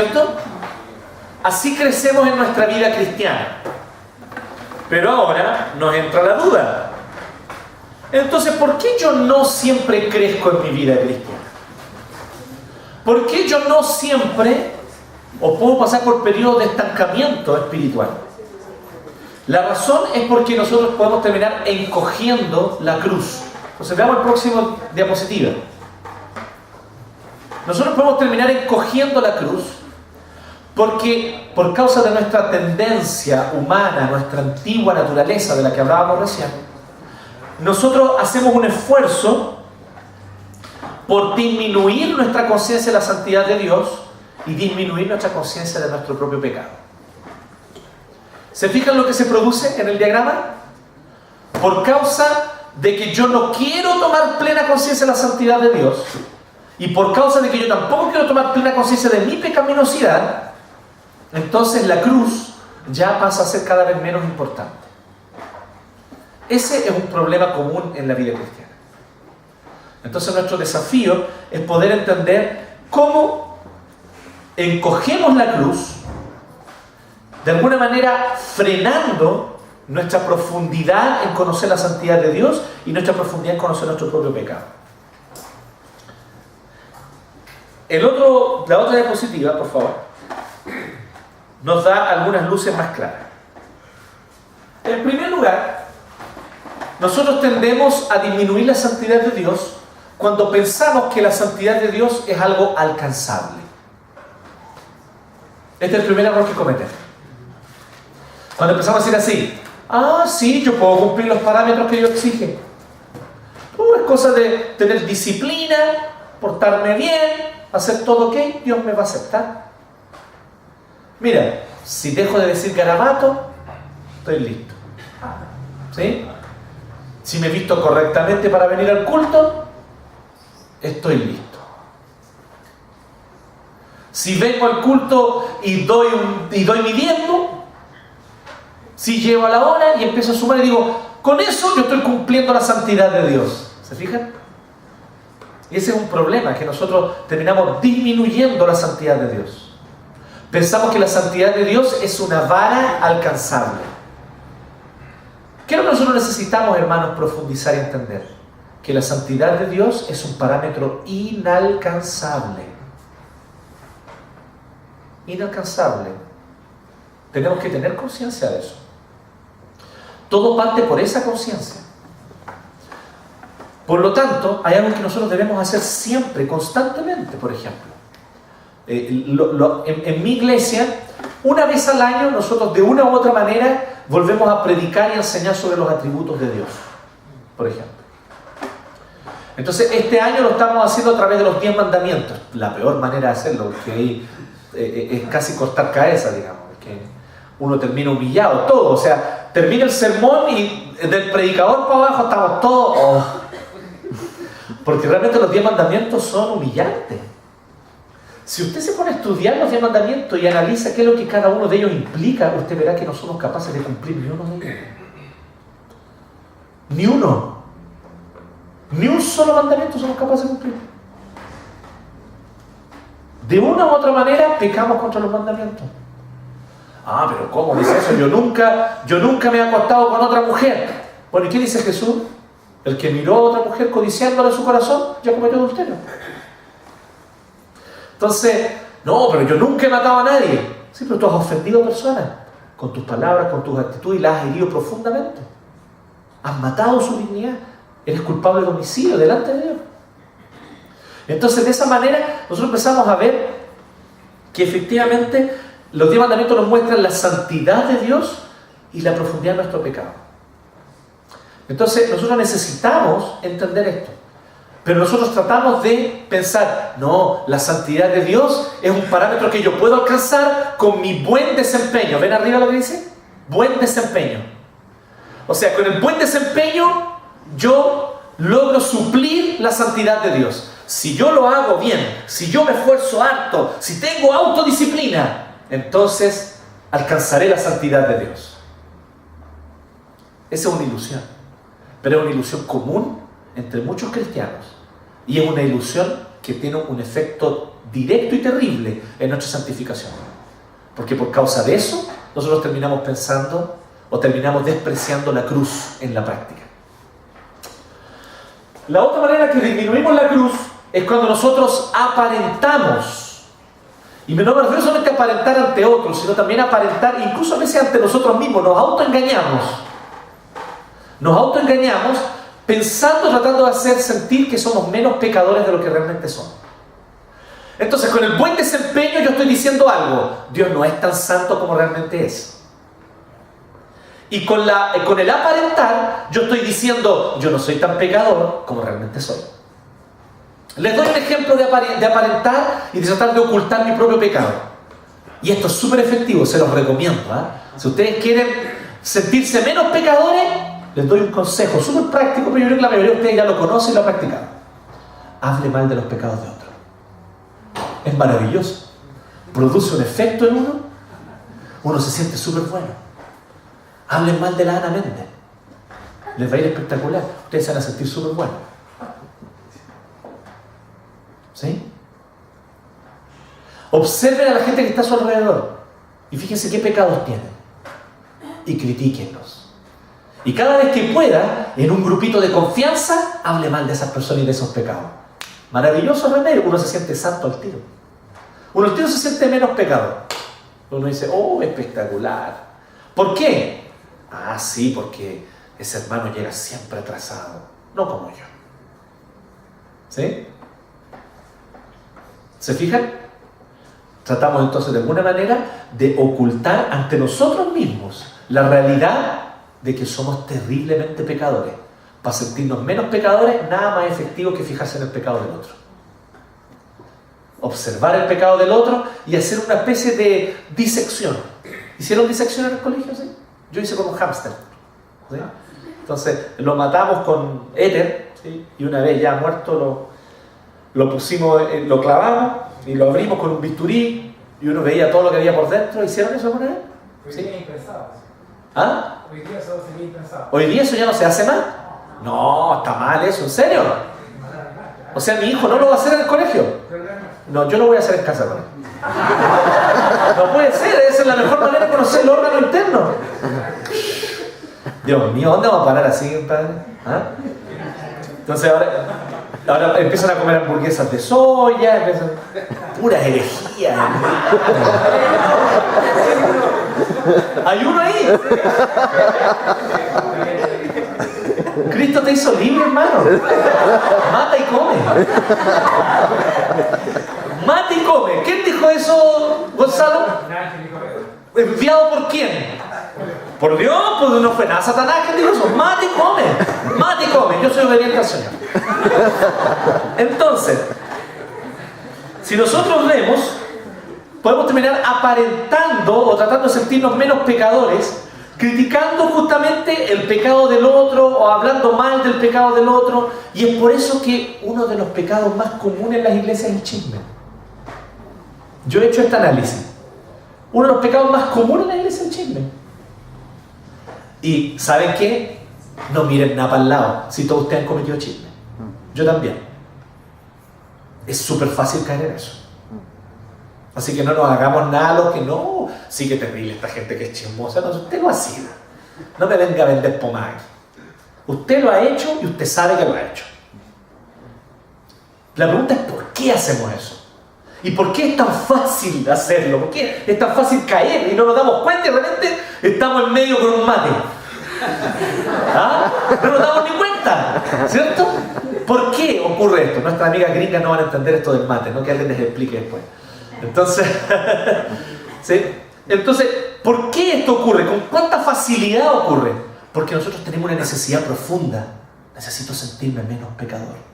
¿Cierto? Así crecemos en nuestra vida cristiana. Pero ahora nos entra la duda. Entonces, ¿por qué yo no siempre crezco en mi vida cristiana? ¿Por qué yo no siempre, o puedo pasar por periodos de estancamiento espiritual? La razón es porque nosotros podemos terminar encogiendo la cruz. Entonces, veamos el próximo diapositiva. Nosotros podemos terminar encogiendo la cruz porque por causa de nuestra tendencia humana, nuestra antigua naturaleza de la que hablábamos recién, nosotros hacemos un esfuerzo por disminuir nuestra conciencia de la santidad de Dios y disminuir nuestra conciencia de nuestro propio pecado. ¿Se fijan lo que se produce en el diagrama? Por causa de que yo no quiero tomar plena conciencia de la santidad de Dios y por causa de que yo tampoco quiero tomar plena conciencia de mi pecaminosidad, entonces la cruz ya pasa a ser cada vez menos importante. Ese es un problema común en la vida cristiana. Entonces nuestro desafío es poder entender cómo encogemos la cruz, de alguna manera frenando nuestra profundidad en conocer la santidad de Dios y nuestra profundidad en conocer nuestro propio pecado. La otra diapositiva, por favor, nos da algunas luces más claras. En primer lugar, nosotros tendemos a disminuir la santidad de Dios cuando pensamos que la santidad de Dios es algo alcanzable. Este es el primer error que cometemos. Cuando empezamos a decir así, sí, yo puedo cumplir los parámetros que Dios exige. Es cosa de tener disciplina, portarme bien, hacer todo ok, Dios me va a aceptar. Mira, si dejo de decir garabato, estoy listo. ¿Sí? Si me visto correctamente para venir al culto, estoy listo. Si vengo al culto y doy mi diezmo, si llego a la hora y empiezo a sumar y digo, con eso yo estoy cumpliendo la santidad de Dios. ¿Se fijan? Y ese es un problema, que nosotros terminamos disminuyendo la santidad de Dios. Pensamos que la santidad de Dios es una vara alcanzable. ¿Qué es lo que nosotros necesitamos, hermanos, profundizar y entender? Que la santidad de Dios es un parámetro inalcanzable. Inalcanzable. Tenemos que tener conciencia de eso. Todo parte por esa conciencia. Por lo tanto, hay algo que nosotros debemos hacer siempre, constantemente, por ejemplo. En mi iglesia, una vez al año, nosotros de una u otra manera volvemos a predicar y enseñar sobre los atributos de Dios, por ejemplo. Entonces, este año lo estamos haciendo a través de los 10 mandamientos. La peor manera de hacerlo, porque ahí es casi cortar cabeza, digamos, que uno termina humillado, todo. O sea, termina el sermón y del predicador para abajo estamos todos... Porque realmente los 10 mandamientos son humillantes. Si usted se pone a estudiar los 10 mandamientos y analiza qué es lo que cada uno de ellos implica, usted verá que no somos capaces de cumplir ni uno de ellos. Ni uno. Ni un solo mandamiento somos capaces de cumplir. De una u otra manera pecamos contra los mandamientos. Pero ¿cómo dice eso? Yo nunca me he acostado con otra mujer. Bueno, ¿y qué dice Jesús? El que miró a otra mujer codiciándole su corazón, ya cometió adulterio. Entonces, no, pero yo nunca he matado a nadie. Sí, pero tú has ofendido a personas con tus palabras, con tus actitudes y las has herido profundamente. Has matado su dignidad. Eres culpable de homicidio delante de Dios. Entonces, de esa manera, nosotros empezamos a ver que efectivamente los 10 mandamientos nos muestran la santidad de Dios y la profundidad de nuestro pecado. Entonces, nosotros necesitamos entender esto. Pero nosotros tratamos de pensar, no, la santidad de Dios es un parámetro que yo puedo alcanzar con mi buen desempeño. ¿Ven arriba lo que dice? Buen desempeño. O sea, con el buen desempeño yo logro suplir la santidad de Dios. Si yo lo hago bien, si yo me esfuerzo harto, si tengo autodisciplina, entonces alcanzaré la santidad de Dios. Esa es una ilusión. Pero es una ilusión común entre muchos cristianos y es una ilusión que tiene un efecto directo y terrible en nuestra santificación. Porque por causa de eso, nosotros terminamos pensando o terminamos despreciando la cruz en la práctica. La otra manera que disminuimos la cruz es cuando nosotros aparentamos. Y no me refiero solamente a aparentar ante otros, sino también a aparentar, incluso a veces ante nosotros mismos. Nos autoengañamos. Nos autoengañamos pensando, tratando de hacer sentir que somos menos pecadores de lo que realmente somos. Entonces, con el buen desempeño yo estoy diciendo algo. Dios no es tan santo como realmente es. Y con el aparentar, yo estoy diciendo, yo no soy tan pecador como realmente soy. Les doy un ejemplo de aparentar y de tratar de ocultar mi propio pecado. Y esto es súper efectivo, se los recomiendo. Si ustedes quieren sentirse menos pecadores, les doy un consejo súper práctico, pero yo creo que la mayoría de ustedes ya lo conocen y lo han practicado. Hable mal de los pecados de otros. Es maravilloso. Produce un efecto en uno. Uno se siente súper bueno. Hablen mal de la Ana Méndez. Les va a ir espectacular. Ustedes se van a sentir súper buenos. ¿Sí? Observen a la gente que está a su alrededor y fíjense qué pecados tienen y critíquenlos. Y cada vez que pueda, en un grupito de confianza, hable mal de esas personas y de esos pecados. Maravilloso remedio. Uno se siente santo al tiro. Uno al tiro se siente menos pecador. Uno dice, oh, espectacular. ¿Por qué? Ah, sí, porque ese hermano llega siempre atrasado. No como yo. ¿Sí? ¿Se fijan? Tratamos entonces de alguna manera de ocultar ante nosotros mismos la realidad de que somos terriblemente pecadores. Para sentirnos menos pecadores, nada más efectivo que fijarse en el pecado del otro. Observar el pecado del otro y hacer una especie de disección. ¿Hicieron disección en el colegio? ¿Sí? Yo hice con un hámster. ¿Sí? Entonces lo matamos con éter, ¿sí? Y una vez ya muerto lo pusimos, lo clavamos y lo abrimos con un bisturí y uno veía todo lo que había por dentro. ¿Hicieron eso alguna vez? ¿Sí? Impensado. ¿Ah? Hoy día eso sería impensado. ¿Hoy día eso ya no se hace más? No, está mal eso, ¿en serio? O sea, mi hijo no lo va a hacer en el colegio. No, yo lo voy a hacer en casa con él. No puede ser, esa es la mejor manera de conocer el órgano interno. Dios mío, ¿dónde vamos a parar así, padre? ¿Ah? Entonces ahora empiezan a comer hamburguesas de soya, pura herejía. ¿Hay uno ahí? Cristo te hizo libre, hermano. Mata y come. Mata y come. ¿Quién dijo eso, Gonzalo? ¿Enviado por quién? Por Dios, pues no fue nada Satanás. ¿Quién dijo eso? Mata y come. Mata y come. Yo soy obediente al Señor. Entonces, si nosotros vemos, podemos terminar aparentando o tratando de sentirnos menos pecadores, criticando justamente el pecado del otro o hablando mal del pecado del otro. Y es por eso que uno de los pecados más comunes en las iglesias es el chisme. Yo he hecho este análisis. Uno de los pecados más comunes en la iglesia es el chisme. Y ¿saben qué? No miren nada para el lado si todos ustedes han cometido chisme. Yo también. Es súper fácil caer en eso. Así que no nos hagamos nada lo que no. Sí que terrible esta gente que es chismosa. No, usted lo ha sido. No me venga a vender pomada aquí. Usted lo ha hecho y usted sabe que lo ha hecho. La pregunta es ¿por qué hacemos eso? ¿Y por qué es tan fácil hacerlo? ¿Por qué es tan fácil caer y no nos damos cuenta y de repente estamos en medio con un mate? ¿Ah? No nos damos ni cuenta, ¿cierto? ¿Por qué ocurre esto? Nuestras amigas gringas no van a entender esto del mate, ¿no? Que alguien les explique después. Entonces, ¿sí? Entonces, ¿por qué esto ocurre? ¿Con cuánta facilidad ocurre? Porque nosotros tenemos una necesidad profunda. Necesito sentirme menos pecador.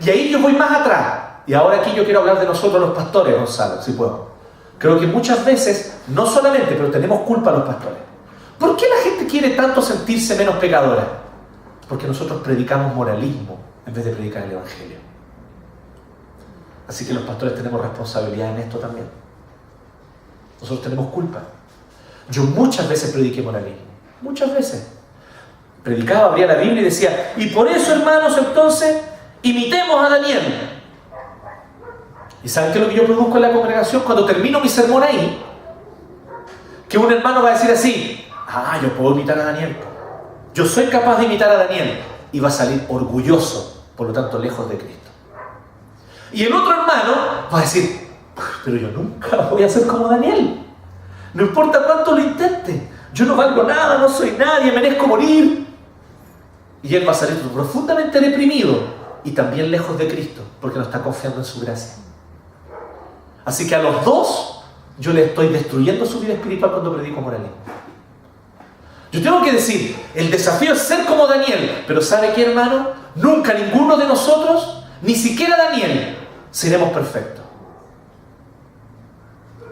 Y ahí yo voy más atrás. Y ahora aquí yo quiero hablar de nosotros los pastores, Gonzalo, si puedo. Creo que muchas veces, no solamente, pero tenemos culpa los pastores. ¿Por qué la gente quiere tanto sentirse menos pecadora? Porque nosotros predicamos moralismo en vez de predicar el Evangelio. Así que los pastores tenemos responsabilidad en esto también. Nosotros tenemos culpa. Yo muchas veces prediqué moralismo. Muchas veces. predicaba, abría la Biblia y decía, y por eso, hermanos, entonces, imitemos a Daniel. ¿Y saben qué es lo que yo produzco en la congregación? Cuando termino mi sermón ahí, que un hermano va a decir así, yo puedo imitar a Daniel. Yo soy capaz de imitar a Daniel. Y va a salir orgulloso, por lo tanto, lejos de Cristo. Y el otro hermano va a decir, pero yo nunca voy a ser como Daniel. No importa cuánto lo intente. Yo no valgo nada, no soy nadie, merezco morir. Y él va a salir profundamente deprimido y también lejos de Cristo, porque no está confiando en su gracia. Así que a los dos, yo le estoy destruyendo su vida espiritual cuando predico moralismo. Yo tengo que decir, el desafío es ser como Daniel, pero ¿sabe qué, hermano? Nunca ninguno de nosotros, ni siquiera Daniel, seremos perfectos.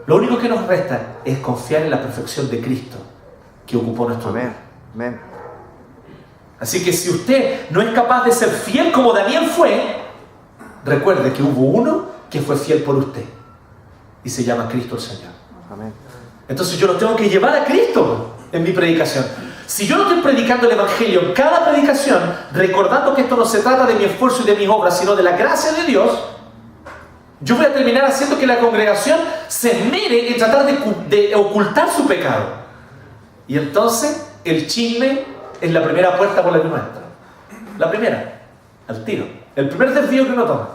Lo único que nos resta es confiar en la perfección de Cristo que ocupó nuestro lugar. Amén. Así que si usted no es capaz de ser fiel como Daniel fue, recuerde que hubo uno que fue fiel por usted y se llama Cristo el Señor. Amén. Entonces yo lo tengo que llevar a Cristo en mi predicación. Si yo no estoy predicando el Evangelio en cada predicación, recordando que esto no se trata de mi esfuerzo y de mis obras, sino de la gracia de Dios, yo voy a terminar haciendo que la congregación se esmere en tratar de ocultar su pecado. Y entonces el chisme es la primera puerta por la que uno entra. La primera, al tiro. El primer desvío que uno toma.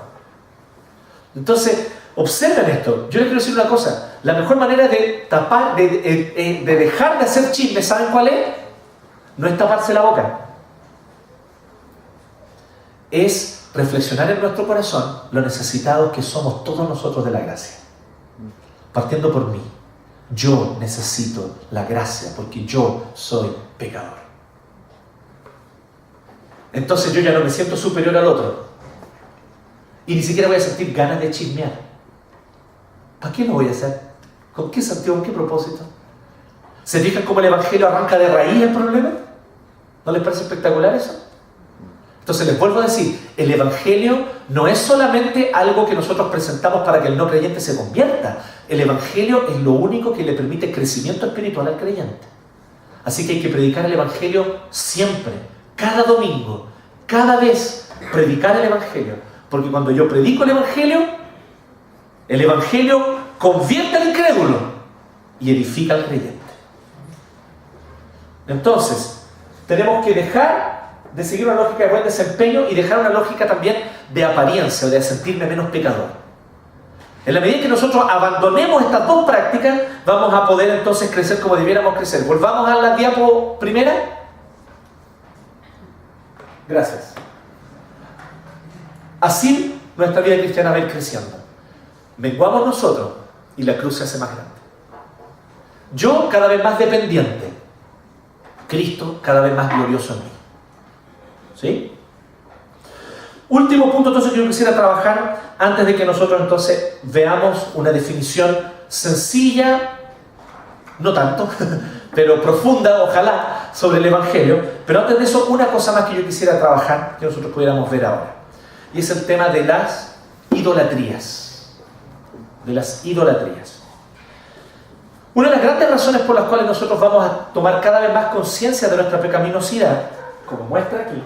Entonces, observen esto. Yo les quiero decir una cosa. La mejor manera de tapar, de dejar de hacer chisme, ¿saben cuál es? No es taparse la boca. Es reflexionar en nuestro corazón lo necesitados que somos todos nosotros de la gracia. Partiendo por mí. Yo necesito la gracia porque yo soy pecador. Entonces yo ya no me siento superior al otro. Y ni siquiera voy a sentir ganas de chismear. ¿Para qué lo voy a hacer? ¿Con qué sentido? ¿Con qué propósito? ¿Se fijan cómo el Evangelio arranca de raíz el problema? ¿No les parece espectacular eso? Entonces les vuelvo a decir, el Evangelio no es solamente algo que nosotros presentamos para que el no creyente se convierta. El Evangelio es lo único que le permite crecimiento espiritual al creyente. Así que hay que predicar el Evangelio siempre, cada domingo, cada vez predicar el Evangelio. Porque cuando yo predico el Evangelio convierte al incrédulo y edifica al creyente. Entonces, tenemos que dejar de seguir una lógica de buen desempeño y dejar una lógica también de apariencia, o de sentirme menos pecador. En la medida que nosotros abandonemos estas dos prácticas, vamos a poder entonces crecer como debiéramos crecer. Volvamos a la diapo primera. Gracias. Así nuestra vida cristiana va a ir creciendo. Menguamos nosotros y la cruz se hace más grande. Yo cada vez más dependiente. Cristo cada vez más glorioso en mí. ¿Sí? Último punto entonces que yo quisiera trabajar antes de que nosotros entonces veamos una definición sencilla, no tanto, pero profunda, ojalá, sobre el Evangelio. Pero antes de eso, una cosa más que yo quisiera trabajar, que nosotros pudiéramos ver ahora. Y es el tema de las idolatrías. De las idolatrías. Una de las grandes razones por las cuales nosotros vamos a tomar cada vez más conciencia de nuestra pecaminosidad, como muestra aquí,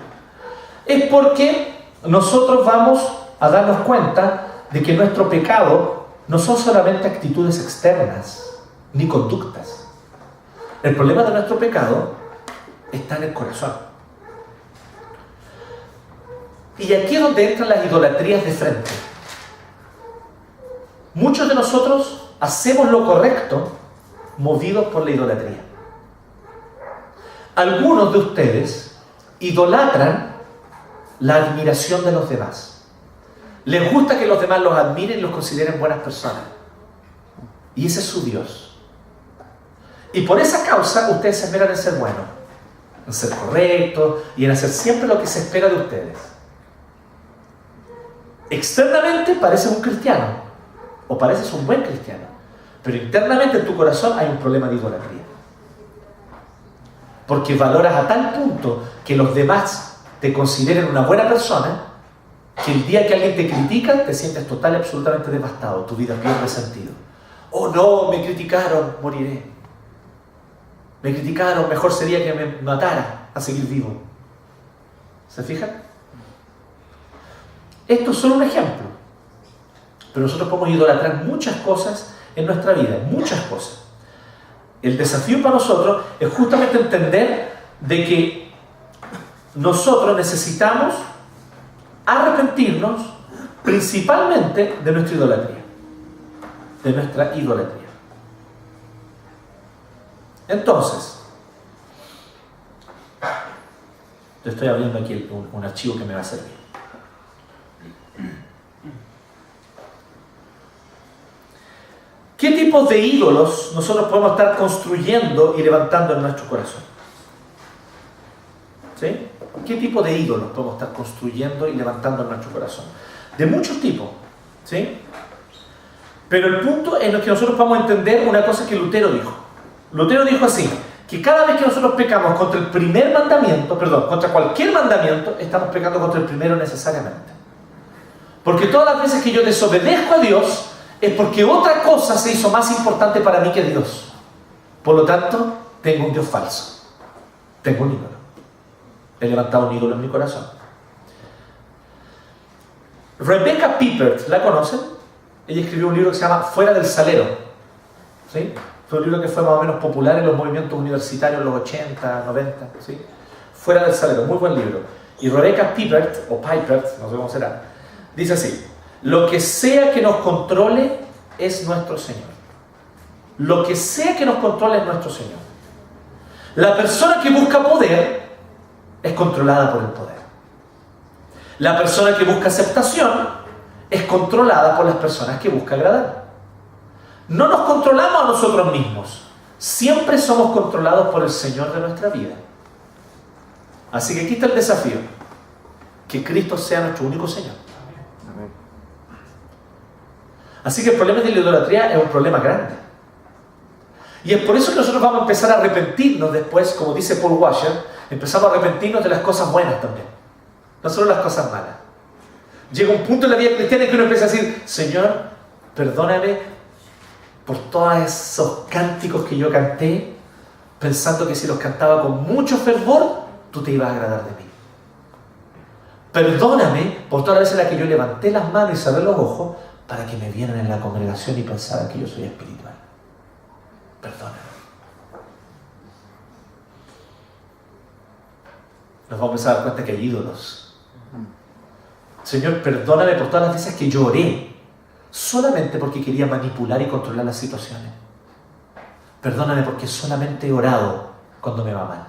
es porque nosotros vamos a darnos cuenta de que nuestro pecado no son solamente actitudes externas, ni conductas. El problema de nuestro pecado está en el corazón. Y aquí es donde entran las idolatrías de frente. Muchos de nosotros hacemos lo correcto movidos por la idolatría. Algunos de ustedes idolatran la admiración de los demás. Les gusta que los demás los admiren y los consideren buenas personas. Y ese es su Dios. Y por esa causa ustedes se esmeran en ser buenos, en ser correctos y en hacer siempre lo que se espera de ustedes. Externamente pareces un cristiano o pareces un buen cristiano, pero internamente en tu corazón hay un problema de idolatría. Porque valoras a tal punto que los demás te consideren una buena persona, que el día que alguien te critica te sientes total y absolutamente devastado, tu vida pierde sentido. Oh no, me criticaron, moriré. me criticaron, mejor sería que me matara a seguir vivo. ¿Se fijan? Esto es solo un ejemplo. Pero nosotros podemos idolatrar muchas cosas en nuestra vida, muchas cosas. El desafío para nosotros es justamente entender de que nosotros necesitamos arrepentirnos principalmente de nuestra idolatría. De nuestra idolatría. Entonces, te estoy abriendo aquí un archivo que me va a servir. ¿Qué tipos de ídolos nosotros podemos estar construyendo y levantando en nuestro corazón? ¿Sí? ¿Qué tipo de ídolos podemos estar construyendo y levantando en nuestro corazón? De muchos tipos. ¿Sí? Pero el punto en el que nosotros podemos entender una cosa que Lutero dijo. Lutero dijo así, que cada vez que nosotros pecamos contra el primer mandamiento, contra cualquier mandamiento, estamos pecando contra el primero necesariamente. Porque todas las veces que yo desobedezco a Dios, es porque otra cosa se hizo más importante para mí que Dios. Por lo tanto, tengo un Dios falso. Tengo un ídolo. He levantado un ídolo en mi corazón. Rebecca Pippert, ¿la conocen? Ella escribió un libro que se llama Fuera del Salero. ¿Sí? Fue un libro que fue más o menos popular en los movimientos universitarios en los 80, 90. ¿Sí? Fuera del Salero, muy buen libro. Y Rebecca Pippert, o Pippert, no sé cómo será, dice así: lo que sea que nos controle es nuestro Señor. Lo que sea que nos controle es nuestro Señor. La persona que busca poder es controlada por el poder. La persona que busca aceptación es controlada por las personas que busca agradar. No nos controlamos a nosotros mismos. Siempre somos controlados por el Señor de nuestra vida. Así que aquí está el desafío. Que Cristo sea nuestro único Señor. Así que el problema de la idolatría es un problema grande. Y es por eso que nosotros vamos a empezar a arrepentirnos después, como dice Paul Washer, empezamos a arrepentirnos de las cosas buenas también. No solo las cosas malas. Llega un punto en la vida cristiana en que uno empieza a decir: Señor, perdóname por todos esos cánticos que yo canté, pensando que si los cantaba con mucho fervor, tú te ibas a agradar de mí. Perdóname por todas las veces en las que yo levanté las manos y cerré los ojos para que me vieran en la congregación y pensaran que yo soy espiritual. Perdóname. Nos vamos a empezar a dar cuenta que hay ídolos. Señor, perdóname por todas las veces que yo oré solamente porque quería manipular y controlar las situaciones. Perdóname porque solamente he orado cuando me va mal.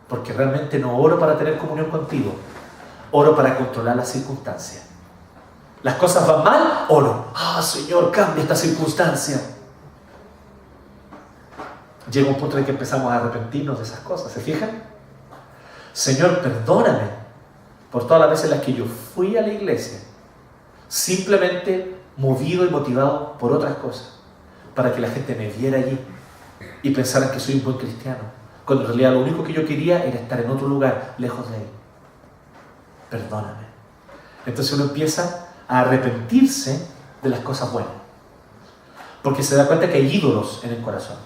Porque realmente no oro para tener comunión contigo. Oro para controlar las circunstancias. Las cosas van mal, oro. Señor, cambia esta circunstancia. Llega un punto en el que empezamos a arrepentirnos de esas cosas. ¿Se fijan? Señor, perdóname por todas las veces en las que yo fui a la iglesia simplemente movido y motivado por otras cosas, para que la gente me viera allí y pensara que soy un buen cristiano, cuando en realidad lo único que yo quería era estar en otro lugar, lejos de él. Perdóname. Entonces uno empieza a arrepentirse de las cosas buenas, porque se da cuenta que hay ídolos en el corazón.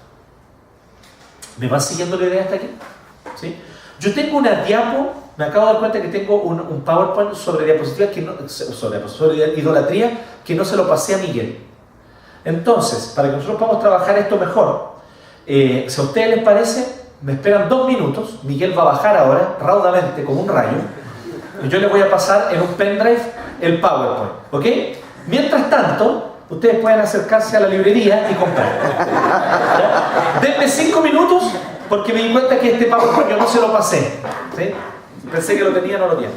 ¿Me van siguiendo la idea hasta aquí? ¿Sí? Yo tengo una diapo, me acabo de dar cuenta que tengo un PowerPoint sobre diapositivas sobre idolatría, que no se lo pasé a Miguel. Entonces, para que nosotros podamos trabajar esto mejor, si a ustedes les parece, me esperan 2 minutos. Miguel va a bajar ahora, raudamente, como un rayo, y yo les voy a pasar en un pendrive el PowerPoint, ¿ok? Mientras tanto, ustedes pueden acercarse a la librería y comprar. ¿Ya? Denme 5 minutos, porque me di cuenta que este PowerPoint yo no se lo pasé. ¿Sí? Pensé que lo tenía, no lo tiene.